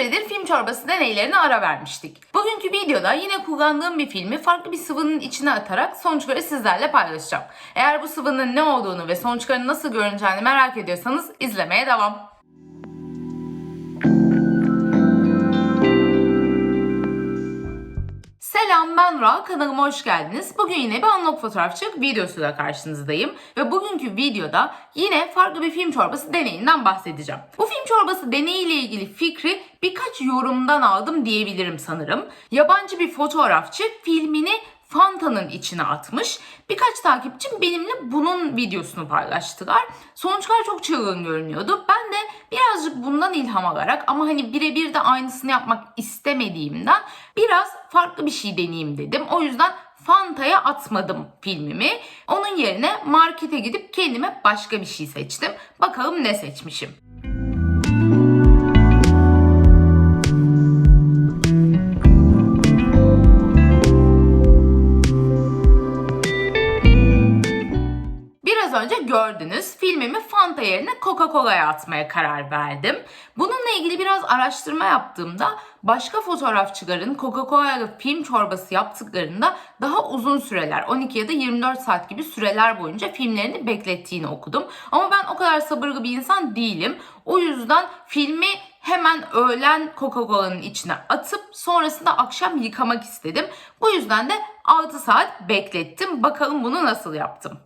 süredir film çorbası deneylerine ara vermiştik. Bugünkü videoda yine kullandığım bir filmi farklı bir sıvının içine atarak sonuçları sizlerle paylaşacağım. Eğer bu sıvının ne olduğunu ve sonuçların nasıl görüneceğini merak ediyorsanız izlemeye devam. Selam, ben Ra, kanalıma hoş geldiniz. Bugün yine bir unlock fotoğrafçılık videosuyla karşınızdayım. Ve bugünkü videoda yine farklı bir film çorbası deneyinden bahsedeceğim. Bu film çorbası deneyiyle ilgili fikri birkaç yorumdan aldım diyebilirim sanırım. Yabancı bir fotoğrafçı filmini Fanta'nın içine atmış. Birkaç takipçim benimle bunun videosunu paylaştılar. Sonuçlar çok çılgın görünüyordu. Ben de birazcık bundan ilham alarak ama hani birebir de aynısını yapmak istemediğimden biraz farklı bir şey deneyeyim dedim. O yüzden Fanta'ya atmadım filmimi. Onun yerine markete gidip kendime başka bir şey seçtim. Bakalım ne seçmişim. Önce gördünüz, filmimi Fanta yerine Coca-Cola'ya atmaya karar verdim. Bununla ilgili biraz araştırma yaptığımda başka fotoğrafçıların Coca-Cola'ya film çorbası yaptıklarında daha uzun süreler, 12 ya da 24 saat gibi süreler boyunca filmlerini beklettiğini okudum. Ama ben o kadar sabırlı bir insan değilim. O yüzden filmi hemen öğlen Coca-Cola'nın içine atıp sonrasında akşam yıkamak istedim. Bu yüzden de 6 saat beklettim. Bakalım bunu nasıl yaptım.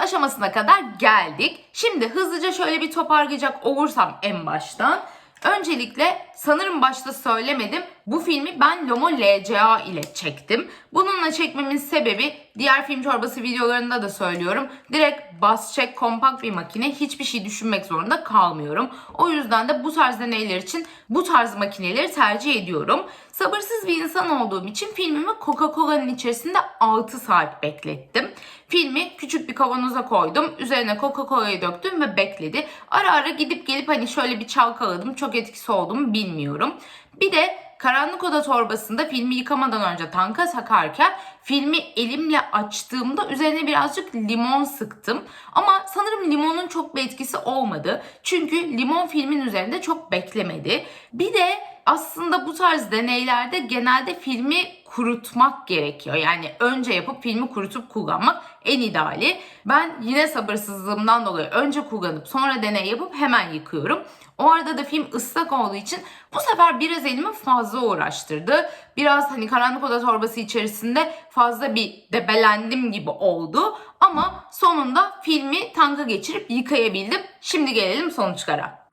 Aşamasına kadar geldik. Şimdi hızlıca şöyle bir toparlayacak olursam en baştan. Öncelikle sanırım başta söylemedim. Bu filmi ben Lomo LCA ile çektim. Bununla çekmemin sebebi diğer film çorbası videolarında da söylüyorum. Direkt bas çek kompakt bir makine. Hiçbir şey düşünmek zorunda kalmıyorum. O yüzden de bu tarz deneyler için bu tarz makineleri tercih ediyorum. Sabırsız bir insan olduğum için filmimi Coca-Cola'nın içerisinde 6 saat beklettim. Filmi küçük bir kavanoza koydum. Üzerine Coca-Cola'yı döktüm ve bekledi. Ara ara gidip gelip hani şöyle bir çalkaladım. Çok etkisi oldu mu bilmiyorum. Bir de karanlık oda torbasında filmi yıkamadan önce tanka takarken filmi elimle açtığımda üzerine birazcık limon sıktım. Ama sanırım limonun çok bir etkisi olmadı. Çünkü limon filmin üzerinde çok beklemedi. Bir de aslında bu tarz deneylerde genelde filmi kurutmak gerekiyor. Yani önce yapıp filmi kurutup kullanmak en ideali. Ben yine sabırsızlığımdan dolayı önce kullanıp sonra deney yapıp hemen yıkıyorum. O arada da film ıslak olduğu için bu sefer biraz elimi fazla uğraştırdı. Biraz hani karanlık oda torbası içerisinde fazla bir debelendim gibi oldu. Ama sonunda filmi tanka geçirip yıkayabildim. Şimdi gelelim sonuçlara.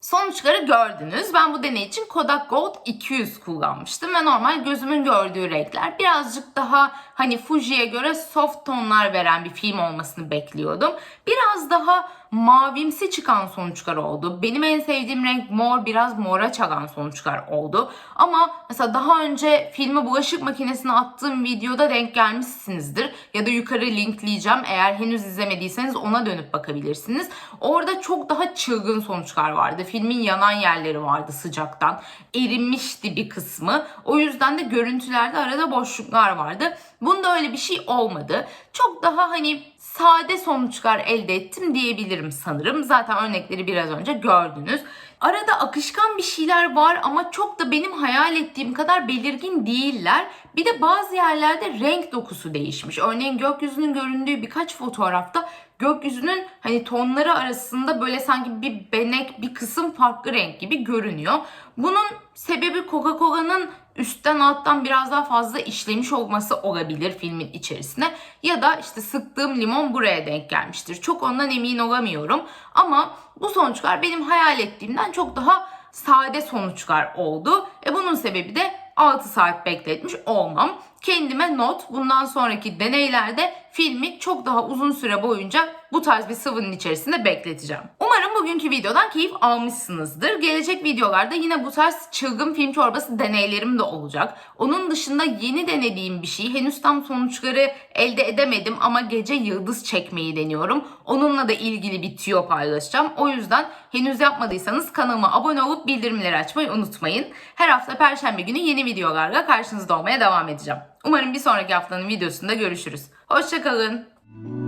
Sonuçları gördünüz. Ben bu deney için Kodak Gold 200 kullanmıştım ve normal gözümün gördüğü renkler, birazcık daha hani Fuji'ye göre soft tonlar veren bir film olmasını bekliyordum. Biraz daha mavimsi çıkan sonuçlar oldu. Benim en sevdiğim renk mor, biraz mora çalan sonuçlar oldu. Ama mesela daha önce filmi bulaşık makinesine attığım videoda denk gelmişsinizdir. Ya da yukarı linkleyeceğim. Eğer henüz izlemediyseniz ona dönüp bakabilirsiniz. Orada çok daha çılgın sonuçlar vardı. Filmin yanan yerleri vardı sıcaktan. Erimişti bir kısmı. O yüzden de görüntülerde arada boşluklar vardı. Bunda öyle bir şey olmadı. Çok daha hani sade sonuçlar elde ettim diyebilirim sanırım. Zaten örnekleri biraz önce gördünüz. Arada akışkan bir şeyler var ama çok da benim hayal ettiğim kadar belirgin değiller. Bir de bazı yerlerde renk dokusu değişmiş. Örneğin gökyüzünün göründüğü birkaç fotoğrafta gökyüzünün hani tonları arasında böyle sanki bir benek, bir kısım farklı renk gibi görünüyor. Bunun sebebi Coca-Cola'nın üstten alttan biraz daha fazla işlemiş olması olabilir filmin içerisine. Ya da işte sıktığım limon buraya denk gelmiştir. Çok ondan emin olamıyorum. Ama bu sonuçlar benim hayal ettiğimden çok daha sade sonuçlar oldu. Bunun sebebi de 6 saat bekletmiş olmam. Kendime not, bundan sonraki deneylerde filmi çok daha uzun süre boyunca bu tarz bir sıvının içerisinde bekleteceğim. Umarım bugünkü videodan keyif almışsınızdır. Gelecek videolarda yine bu tarz çılgın film çorbası deneylerim de olacak. Onun dışında yeni denediğim bir şey, henüz tam sonuçları elde edemedim ama gece yıldız çekmeyi deniyorum. Onunla da ilgili bir tüyo paylaşacağım. O yüzden henüz yapmadıysanız kanalıma abone olup bildirimleri açmayı unutmayın. Her hafta Perşembe günü yeni videolarla karşınızda olmaya devam edeceğim. Umarım bir sonraki haftanın videosunda görüşürüz. Hoşça kalın.